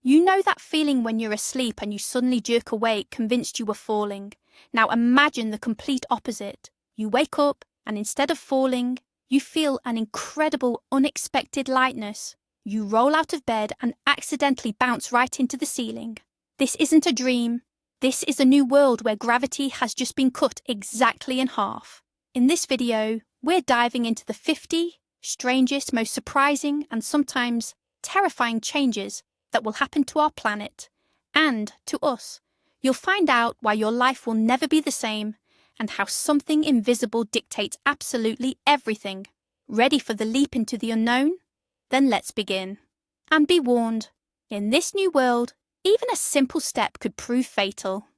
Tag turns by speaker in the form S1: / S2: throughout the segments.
S1: You know that feeling when you're asleep and you suddenly jerk awake, convinced you were falling. Now imagine the complete opposite. You wake up and instead of falling, you feel an incredible, unexpected lightness. You roll out of bed and accidentally bounce right into the ceiling. This isn't a dream. This is a new world where gravity has just been cut exactly in half. In this video, we're diving into the 50 strangest, most surprising, and sometimes terrifying changes that will happen to our planet and to us. You'll find out why your life will never be the same and how something invisible dictates absolutely everything. Ready for the leap into the unknown? Then let's begin. And be warned, in this new world, even a simple step could prove fatal.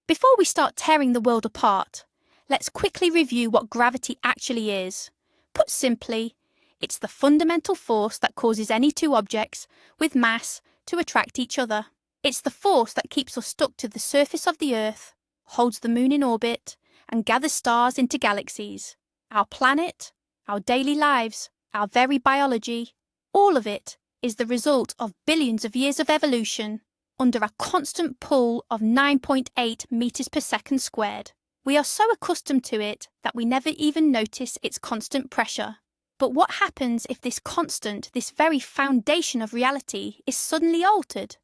S1: Before we start tearing the world apart, let's quickly review what gravity actually is. Put simply, it's the fundamental force that causes any two objects with mass to attract each other. It's the force that keeps us stuck to the surface of the Earth, holds the moon in orbit, and gathers stars into galaxies. Our planet, our daily lives, our very biology, all of it is the result of billions of years of evolution under a constant pull of 9.8 meters per second squared. We are so accustomed to it that we never even notice its constant pressure. But what happens if this constant, this very foundation of reality, is suddenly altered?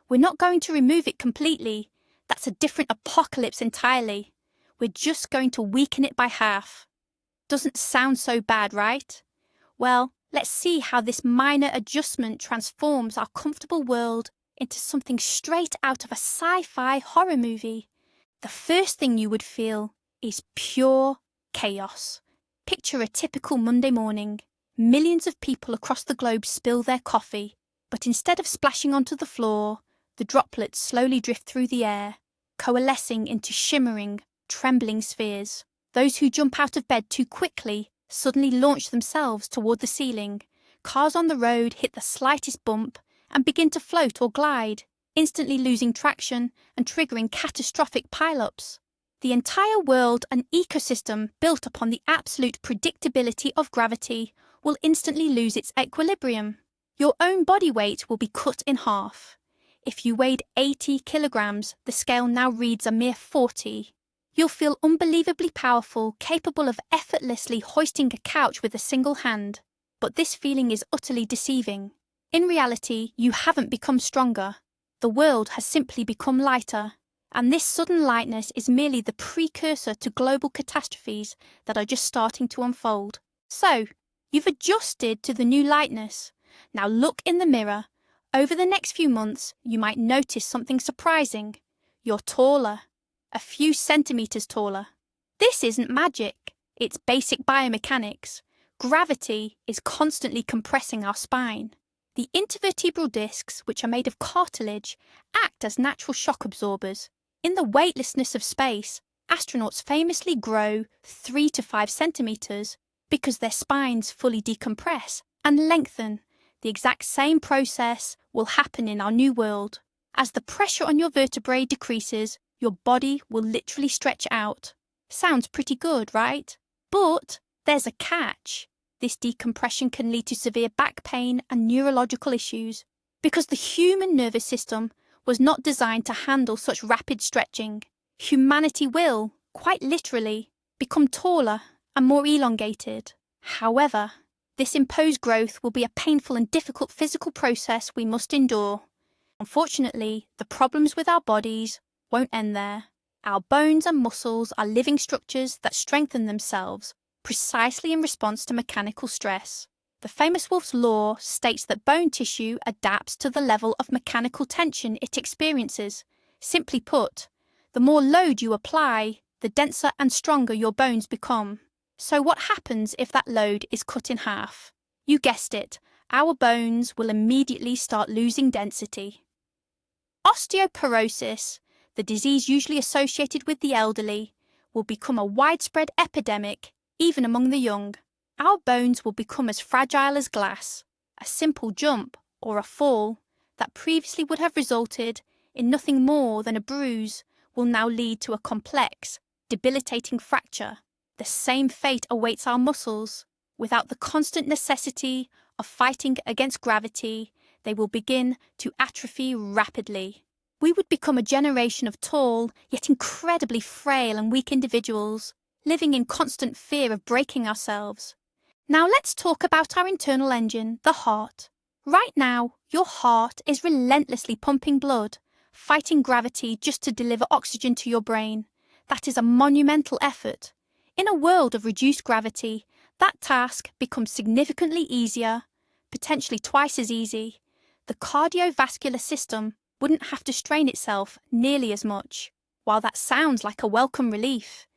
S1: We're not going to remove it completely. That's a different apocalypse entirely. We're just going to weaken it by half. Doesn't sound so bad, right? Well, let's see how this minor adjustment transforms our comfortable world into something straight out of a sci-fi horror movie. The first thing you would feel is pure chaos. Picture a typical Monday morning. Millions of people across the globe spill their coffee, but instead of splashing onto the floor, the droplets slowly drift through the air, coalescing into shimmering, trembling spheres. Those who jump out of bed too quickly suddenly launch themselves toward the ceiling. Cars on the road hit the slightest bump and begin to float or glide, instantly losing traction and triggering catastrophic pile-ups. The entire world and ecosystem built upon the absolute predictability of gravity will instantly lose its equilibrium. Your own body weight will be cut in half. If you weighed 80 kilograms, the scale now reads a mere 40. You'll feel unbelievably powerful, capable of effortlessly hoisting a couch with a single hand. But this feeling is utterly deceiving. In reality, you haven't become stronger. The world has simply become lighter. And this sudden lightness is merely the precursor to global catastrophes that are just starting to unfold. So, you've adjusted to the new lightness. Now look in the mirror. Over the next few months, you might notice something surprising. You're taller. A few centimeters taller. This isn't magic. It's basic biomechanics. Gravity is constantly compressing our spine. The intervertebral discs, which are made of cartilage, act as natural shock absorbers. In the weightlessness of space, astronauts famously grow 3 to 5 centimeters because their spines fully decompress and lengthen. The exact same process will happen in our new world. As the pressure on your vertebrae decreases, your body will literally stretch out. Sounds pretty good, right? But there's a catch. This decompression can lead to severe back pain and neurological issues because the human nervous system was not designed to handle such rapid stretching. Humanity will, quite literally, become taller and more elongated. However, this imposed growth will be a painful and difficult physical process we must endure. Unfortunately, the problems with our bodies won't end there. Our bones and muscles are living structures that strengthen themselves precisely in response to mechanical stress. The famous Wolff's Law states that bone tissue adapts to the level of mechanical tension it experiences. Simply put, the more load you apply, the denser and stronger your bones become. So what happens if that load is cut in half? You guessed it, our bones will immediately start losing density. Osteoporosis, the disease usually associated with the elderly, will become a widespread epidemic, even among the young. Our bones will become as fragile as glass. A simple jump or a fall that previously would have resulted in nothing more than a bruise will now lead to a complex, debilitating fracture. The same fate awaits our muscles. Without the constant necessity of fighting against gravity, they will begin to atrophy rapidly. We would become a generation of tall, yet incredibly frail and weak individuals, living in constant fear of breaking ourselves. Now let's talk about our internal engine, the heart. Right now, your heart is relentlessly pumping blood, fighting gravity just to deliver oxygen to your brain. That is a monumental effort. In a world of reduced gravity, that task becomes significantly easier, potentially twice as easy. The cardiovascular system wouldn't have to strain itself nearly as much. While that sounds like a welcome relief,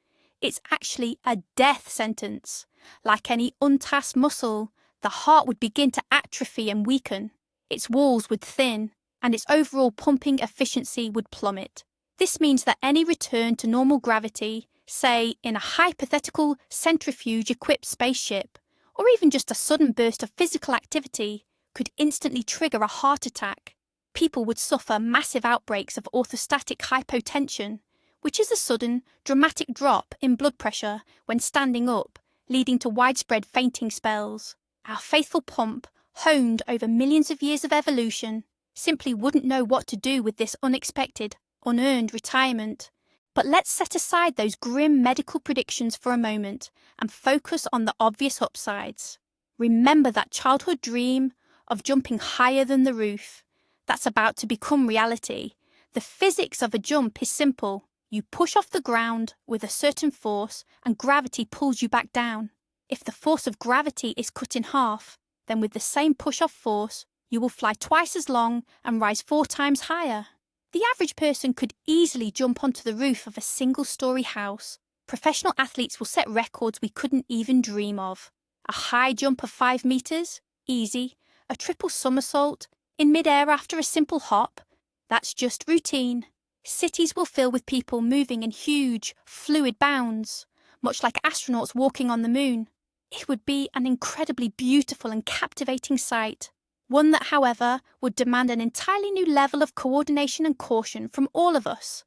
S1: it's actually a death sentence. Like any untasked muscle, the heart would begin to atrophy and weaken. Its walls would thin, and its overall pumping efficiency would plummet. This means that any return to normal gravity, say in a hypothetical centrifuge-equipped spaceship, or even just a sudden burst of physical activity, could instantly trigger a heart attack. People would suffer massive outbreaks of orthostatic hypotension, which is a sudden, dramatic drop in blood pressure when standing up, leading to widespread fainting spells. Our faithful pump, honed over millions of years of evolution, simply wouldn't know what to do with this unexpected, unearned retirement. But let's set aside those grim medical predictions for a moment and focus on the obvious upsides. Remember that childhood dream of jumping higher than the roof. That's about to become reality. The physics of a jump is simple. You push off the ground with a certain force and gravity pulls you back down. If the force of gravity is cut in half, then with the same push-off force, you will fly twice as long and rise 4 times higher. The average person could easily jump onto the roof of a single-story house. Professional athletes will set records we couldn't even dream of. A high jump of 5 meters? Easy. A triple somersault? In mid-air after a simple hop? That's just routine. Cities will fill with people moving in huge, fluid bounds, much like astronauts walking on the moon. It would be an incredibly beautiful and captivating sight, one that, however, would demand an entirely new level of coordination and caution from all of us.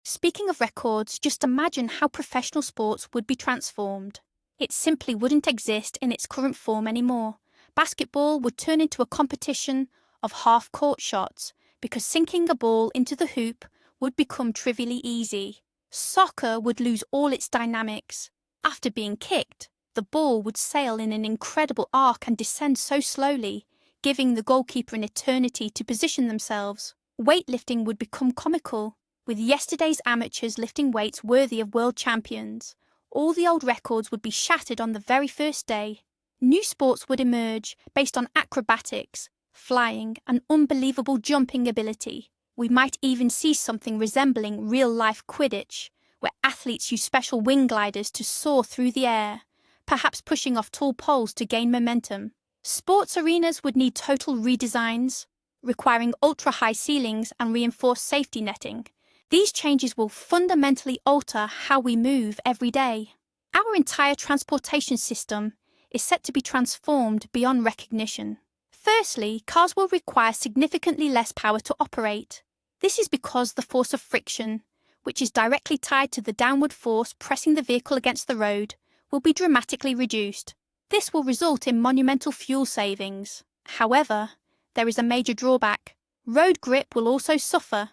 S1: Speaking of records, just imagine how professional sports would be transformed. It simply wouldn't exist in its current form anymore. Basketball would turn into a competition of half-court shots because sinking a ball into the hoop would become trivially easy. Soccer would lose all its dynamics. After being kicked, the ball would sail in an incredible arc and descend so slowly, giving the goalkeeper an eternity to position themselves. Weightlifting would become comical, with yesterday's amateurs lifting weights worthy of world champions. All the old records would be shattered on the very first day. New sports would emerge based on acrobatics, flying, and unbelievable jumping ability. We might even see something resembling real-life Quidditch, where athletes use special wing gliders to soar through the air, perhaps pushing off tall poles to gain momentum. Sports arenas would need total redesigns, requiring ultra-high ceilings and reinforced safety netting. These changes will fundamentally alter how we move every day. Our entire transportation system is set to be transformed beyond recognition. Firstly, cars will require significantly less power to operate. This is because the force of friction, which is directly tied to the downward force pressing the vehicle against the road, will be dramatically reduced. This will result in monumental fuel savings. However, there is a major drawback. Road grip will also suffer.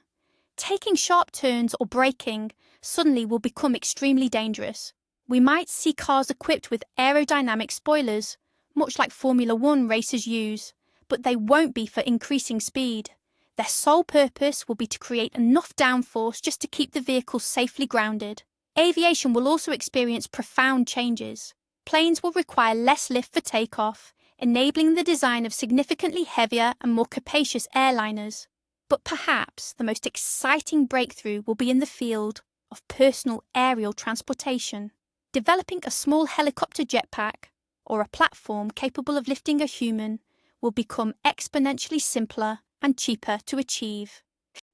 S1: Taking sharp turns or braking suddenly will become extremely dangerous. We might see cars equipped with aerodynamic spoilers, much like Formula One racers use, but they won't be for increasing speed. Their sole purpose will be to create enough downforce just to keep the vehicle safely grounded. Aviation will also experience profound changes. Planes will require less lift for takeoff, enabling the design of significantly heavier and more capacious airliners. But perhaps the most exciting breakthrough will be in the field of personal aerial transportation. Developing a small helicopter jetpack, or a platform capable of lifting a human, will become exponentially simpler and cheaper to achieve.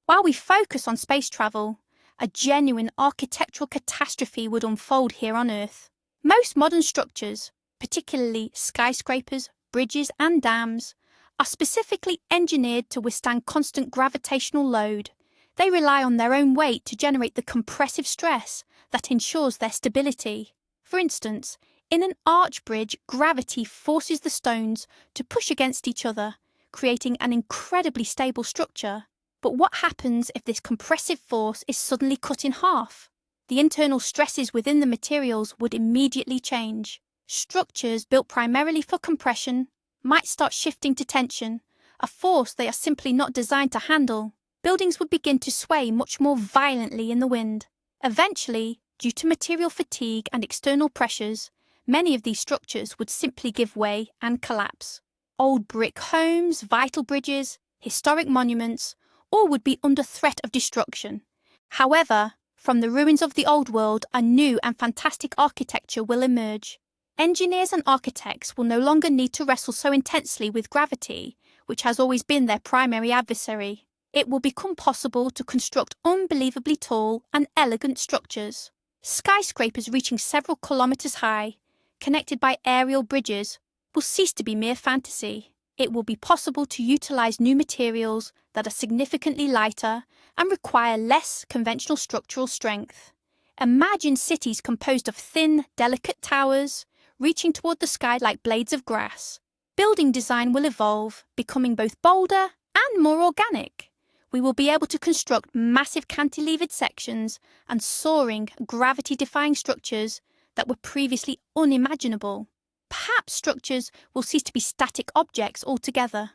S1: While we focus on space travel, a genuine architectural catastrophe would unfold here on Earth. Most modern structures, particularly skyscrapers, bridges and dams, are specifically engineered to withstand constant gravitational load. They rely on their own weight to generate the compressive stress that ensures their stability. For instance, in an arch bridge, gravity forces the stones to push against each other, creating an incredibly stable structure. But what happens if this compressive force is suddenly cut in half? The internal stresses within the materials would immediately change. Structures built primarily for compression might start shifting to tension, a force they are simply not designed to handle. Buildings would begin to sway much more violently in the wind. Eventually, due to material fatigue and external pressures, many of these structures would simply give way and collapse. Old brick homes, vital bridges, historic monuments, all would be under threat of destruction. However, from the ruins of the old world, a new and fantastic architecture will emerge. Engineers and architects will no longer need to wrestle so intensely with gravity, which has always been their primary adversary. It will become possible to construct unbelievably tall and elegant structures. Skyscrapers reaching several kilometers high, connected by aerial bridges, will cease to be mere fantasy. It will be possible to utilize new materials that are significantly lighter and require less conventional structural strength. Imagine cities composed of thin, delicate towers, reaching toward the sky like blades of grass. Building design will evolve, becoming both bolder and more organic. We will be able to construct massive cantilevered sections and soaring, gravity-defying structures that were previously unimaginable. Perhaps structures will cease to be static objects altogether.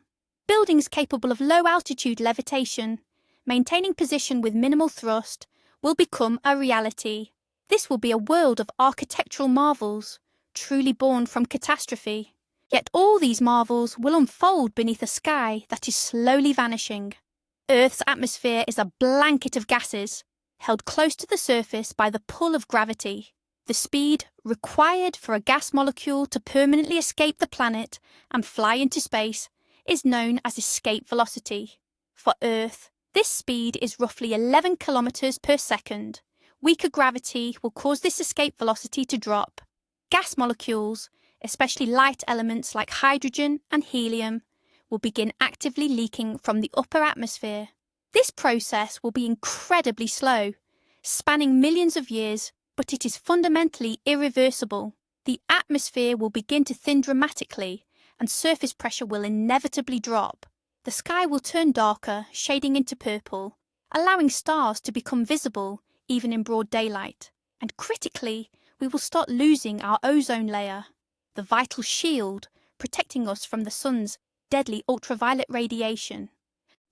S1: Buildings capable of low-altitude levitation, maintaining position with minimal thrust, will become a reality. This will be a world of architectural marvels, truly born from catastrophe. Yet all these marvels will unfold beneath a sky that is slowly vanishing. Earth's atmosphere is a blanket of gases, held close to the surface by the pull of gravity. The speed required for a gas molecule to permanently escape the planet and fly into space is known as escape velocity. For Earth, this speed is roughly 11 kilometers per second. Weaker gravity will cause this escape velocity to drop. Gas molecules, especially light elements like hydrogen and helium, will begin actively leaking from the upper atmosphere. This process will be incredibly slow, spanning millions of years, but it is fundamentally irreversible. The atmosphere will begin to thin dramatically, and surface pressure will inevitably drop. The sky will turn darker, shading into purple, allowing stars to become visible even in broad daylight. And critically, we will start losing our ozone layer, the vital shield protecting us from the sun's deadly ultraviolet radiation.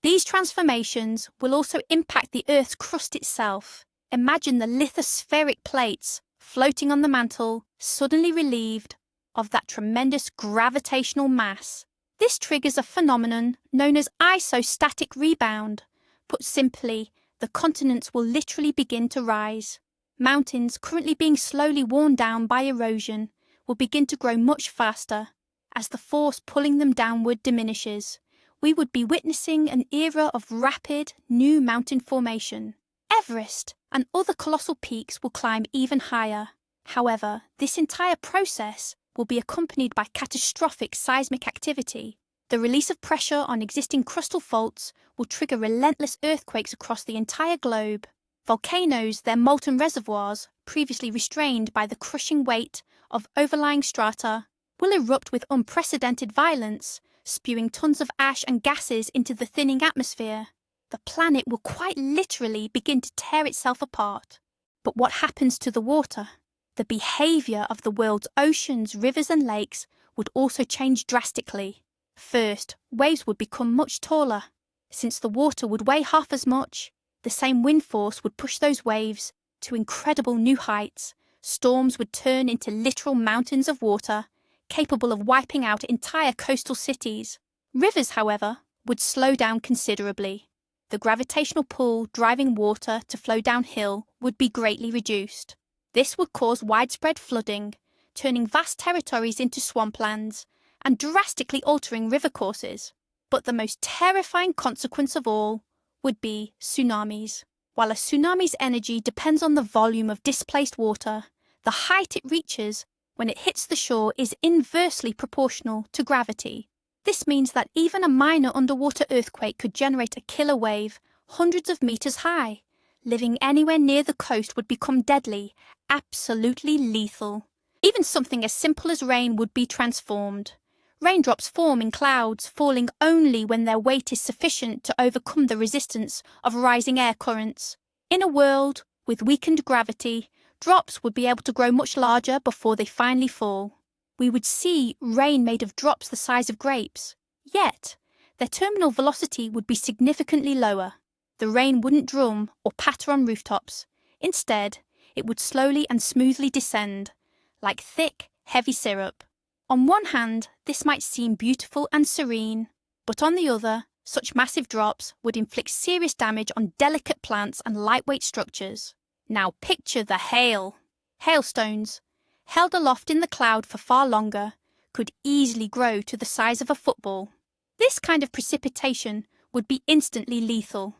S1: These transformations will also impact the Earth's crust itself. Imagine the lithospheric plates floating on the mantle, suddenly relieved of that tremendous gravitational mass. This triggers a phenomenon known as isostatic rebound. Put simply, the continents will literally begin to rise. Mountains currently being slowly worn down by erosion will begin to grow much faster. As the force pulling them downward diminishes, we would be witnessing an era of rapid, new mountain formation. Everest and other colossal peaks will climb even higher. However, this entire process will be accompanied by catastrophic seismic activity. The release of pressure on existing crustal faults will trigger relentless earthquakes across the entire globe. Volcanoes, their molten reservoirs, previously restrained by the crushing weight of overlying strata, will erupt with unprecedented violence, spewing tons of ash and gases into the thinning atmosphere. The planet will quite literally begin to tear itself apart. But what happens to the water? The behaviour of the world's oceans, rivers and lakes would also change drastically. First, waves would become much taller. Since the water would weigh half as much, the same wind force would push those waves to incredible new heights. Storms would turn into literal mountains of water, capable of wiping out entire coastal cities. Rivers, however, would slow down considerably. The gravitational pull driving water to flow downhill would be greatly reduced. This would cause widespread flooding, turning vast territories into swamplands and drastically altering river courses. But the most terrifying consequence of all would be tsunamis. While a tsunami's energy depends on the volume of displaced water, the height it reaches when it hits the shore is inversely proportional to gravity. This means that even a minor underwater earthquake could generate a killer wave hundreds of meters high. Living anywhere near the coast would become deadly, absolutely lethal. Even something as simple as rain would be transformed. Raindrops form in clouds, falling only when their weight is sufficient to overcome the resistance of rising air currents. In a world with weakened gravity, drops would be able to grow much larger before they finally fall. We would see rain made of drops the size of grapes. Yet, their terminal velocity would be significantly lower. The rain wouldn't drum or patter on rooftops. Instead, it would slowly and smoothly descend, like thick, heavy syrup. On one hand, this might seem beautiful and serene, but on the other, such massive drops would inflict serious damage on delicate plants and lightweight structures. Now picture the hail. Hailstones, held aloft in the cloud for far longer, could easily grow to the size of a football. This kind of precipitation would be instantly lethal.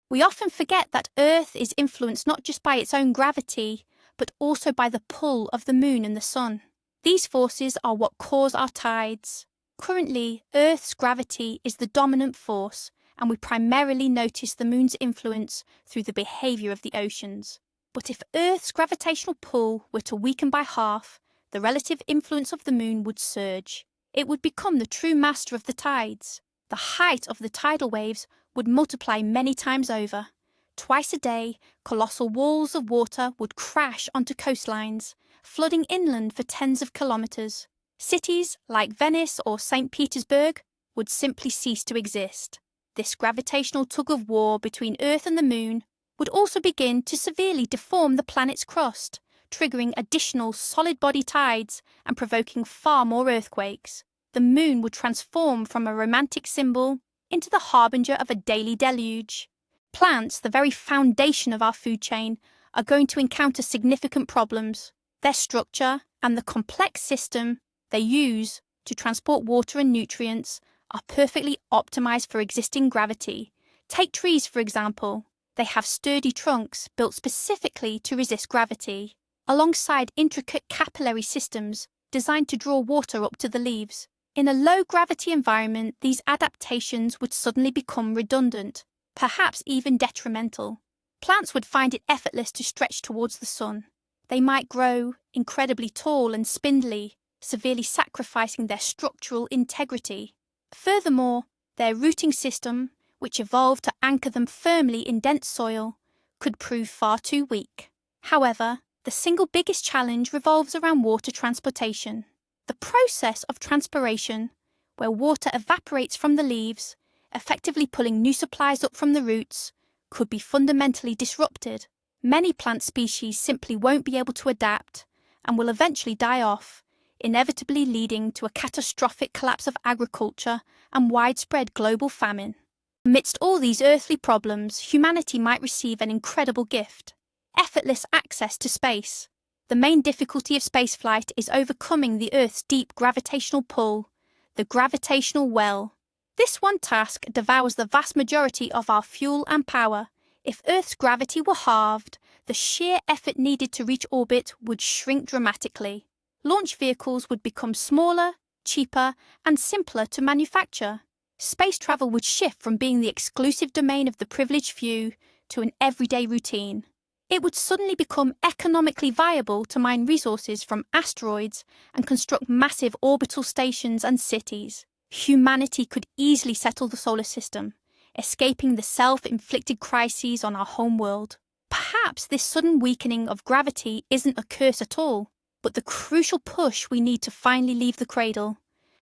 S1: We often forget that Earth is influenced not just by its own gravity, but also by the pull of the moon and the sun. These forces are what cause our tides. Currently, Earth's gravity is the dominant force, and we primarily notice the moon's influence through the behaviour of the oceans. But if Earth's gravitational pull were to weaken by half, the relative influence of the moon would surge. It would become the true master of the tides. The height of the tidal waves would multiply many times over. Twice a day, colossal walls of water would crash onto coastlines, flooding inland for tens of kilometres. Cities like Venice or St. Petersburg would simply cease to exist. This gravitational tug-of-war between Earth and the moon would also begin to severely deform the planet's crust, triggering additional solid-body tides and provoking far more earthquakes. The moon would transform from a romantic symbol into the harbinger of a daily deluge. Plants, the very foundation of our food chain, are going to encounter significant problems. Their structure and the complex system they use to transport water and nutrients are perfectly optimized for existing gravity. Take trees, for example. They have sturdy trunks built specifically to resist gravity, alongside intricate capillary systems designed to draw water up to the leaves. In a low-gravity environment, these adaptations would suddenly become redundant, perhaps even detrimental. Plants would find it effortless to stretch towards the sun. They might grow incredibly tall and spindly, severely sacrificing their structural integrity. Furthermore, their rooting system, which evolved to anchor them firmly in dense soil, could prove far too weak. However, the single biggest challenge revolves around water transportation. The process of transpiration, where water evaporates from the leaves, effectively pulling new supplies up from the roots, could be fundamentally disrupted. Many plant species simply won't be able to adapt and will eventually die off, inevitably leading to a catastrophic collapse of agriculture and widespread global famine. Amidst all these earthly problems, humanity might receive an incredible gift: effortless access to space. The main difficulty of spaceflight is overcoming the Earth's deep gravitational pull, the gravitational well. This one task devours the vast majority of our fuel and power. If Earth's gravity were halved, the sheer effort needed to reach orbit would shrink dramatically. Launch vehicles would become smaller, cheaper, and simpler to manufacture. Space travel would shift from being the exclusive domain of the privileged few to an everyday routine. It would suddenly become economically viable to mine resources from asteroids and construct massive orbital stations and cities. Humanity could easily settle the solar system, escaping the self-inflicted crises on our home world. Perhaps this sudden weakening of gravity isn't a curse at all, but the crucial push we need to finally leave the cradle.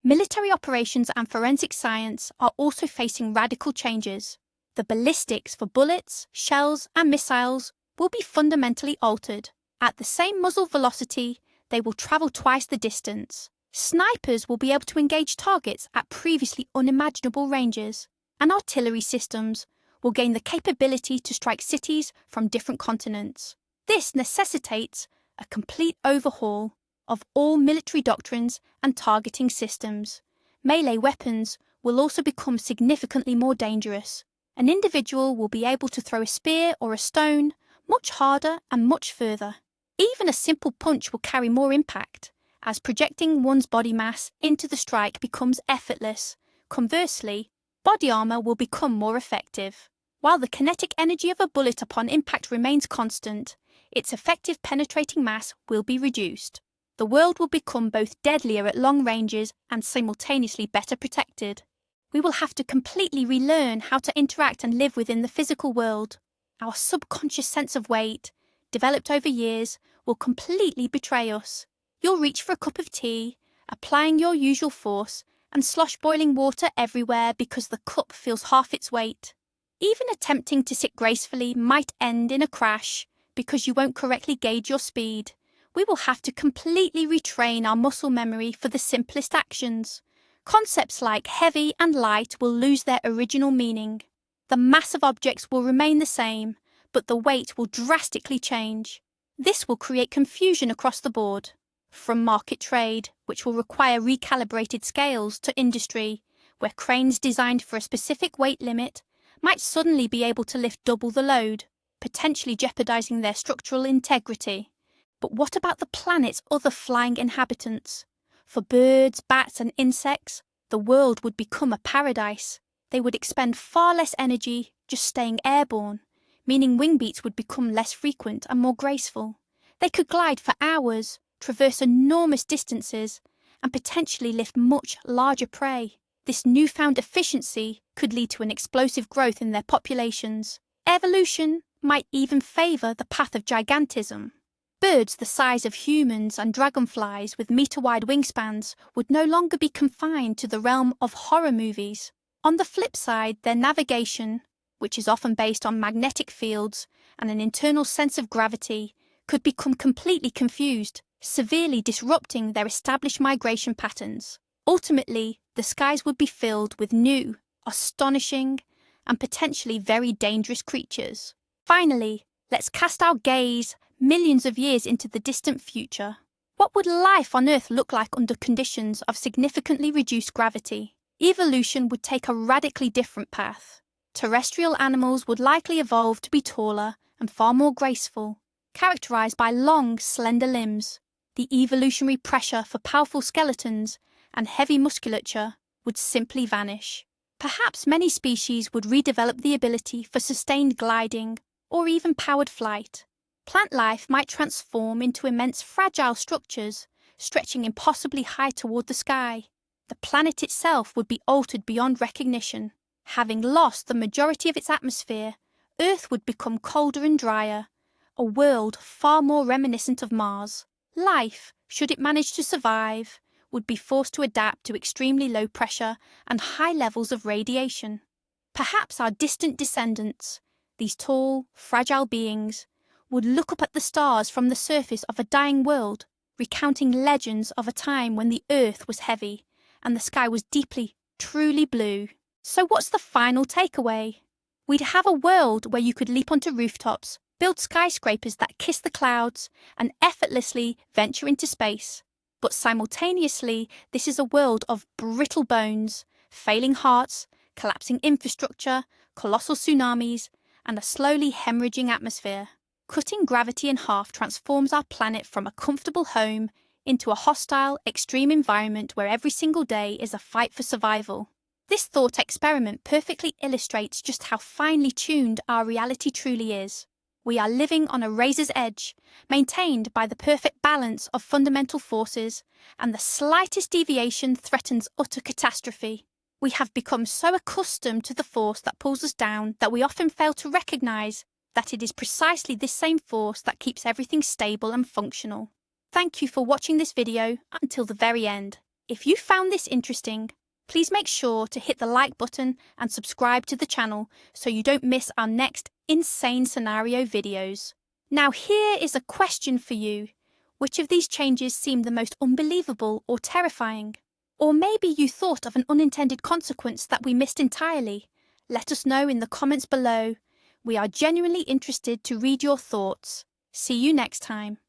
S1: Military operations and forensic science are also facing radical changes. The ballistics for bullets, shells, and missiles will be fundamentally altered. At the same muzzle velocity, they will travel twice the distance. Snipers will be able to engage targets at previously unimaginable ranges, and artillery systems will gain the capability to strike cities from different continents. This necessitates a complete overhaul of all military doctrines and targeting systems. Melee weapons will also become significantly more dangerous. An individual will be able to throw a spear or a stone much harder and much further. Even a simple punch will carry more impact, as projecting one's body mass into the strike becomes effortless. Conversely, body armour will become more effective. While the kinetic energy of a bullet upon impact remains constant, its effective penetrating mass will be reduced. the world will become both deadlier at long ranges and simultaneously better protected. We will have to completely relearn how to interact and live within the physical world. Our subconscious sense of weight, developed over years, will completely betray us. You'll reach for a cup of tea, applying your usual force, and slosh boiling water everywhere because the cup feels half its weight. Even attempting to sit gracefully might end in a crash because you won't correctly gauge your speed. We will have to completely retrain our muscle memory for the simplest actions. Concepts like heavy and light will lose their original meaning. The mass of objects will remain the same, but the weight will drastically change. This will create confusion across the board. From market trade, which will require recalibrated scales, to industry, where cranes designed for a specific weight limit might suddenly be able to lift double the load, potentially jeopardizing their structural integrity. But what about the planet's other flying inhabitants? For birds, bats, and insects, the world would become a paradise. They would expend far less energy just staying airborne, meaning wing beats would become less frequent and more graceful. They could glide for hours, traverse enormous distances, and potentially lift much larger prey. This newfound efficiency could lead to an explosive growth in their populations. Evolution might even favour the path of gigantism. Birds the size of humans and dragonflies with metre-wide wingspans would no longer be confined to the realm of horror movies. On the flip side, their navigation, which is often based on magnetic fields and an internal sense of gravity, could become completely confused, severely disrupting their established migration patterns. Ultimately, the skies would be filled with new, astonishing, and potentially very dangerous creatures. Finally, let's cast our gaze millions of years into the distant future. What would life on Earth look like under conditions of significantly reduced gravity? Evolution would take a radically different path. Terrestrial animals would likely evolve to be taller and far more graceful, characterized by long, slender limbs. The evolutionary pressure for powerful skeletons and heavy musculature would simply vanish. Perhaps many species would redevelop the ability for sustained gliding or even powered flight. Plant life might transform into immense fragile structures, stretching impossibly high toward the sky. The planet itself would be altered beyond recognition. Having lost the majority of its atmosphere, Earth would become colder and drier, a world far more reminiscent of Mars. Life, should it manage to survive, would be forced to adapt to extremely low pressure and high levels of radiation. Perhaps our distant descendants, these tall, fragile beings, would look up at the stars from the surface of a dying world, recounting legends of a time when the Earth was heavy and the sky was deeply, truly blue. So what's the final takeaway? We'd have a world where you could leap onto rooftops, build skyscrapers that kiss the clouds, and effortlessly venture into space. But simultaneously, this is a world of brittle bones, failing hearts, collapsing infrastructure, colossal tsunamis, and a slowly hemorrhaging atmosphere. Cutting gravity in half transforms our planet from a comfortable home into a hostile, extreme environment where every single day is a fight for survival. This thought experiment perfectly illustrates just how finely tuned our reality truly is. We are living on a razor's edge, maintained by the perfect balance of fundamental forces, and the slightest deviation threatens utter catastrophe. We have become so accustomed to the force that pulls us down that we often fail to recognize that it is precisely this same force that keeps everything stable and functional. Thank you for watching this video until the very end. If you found this interesting, please make sure to hit the like button and subscribe to the channel so you don't miss our next insane scenario videos. Now here is a question for you. Which of these changes seemed the most unbelievable or terrifying? Or maybe you thought of an unintended consequence that we missed entirely. Let us know in the comments below. We are genuinely interested to read your thoughts. See you next time.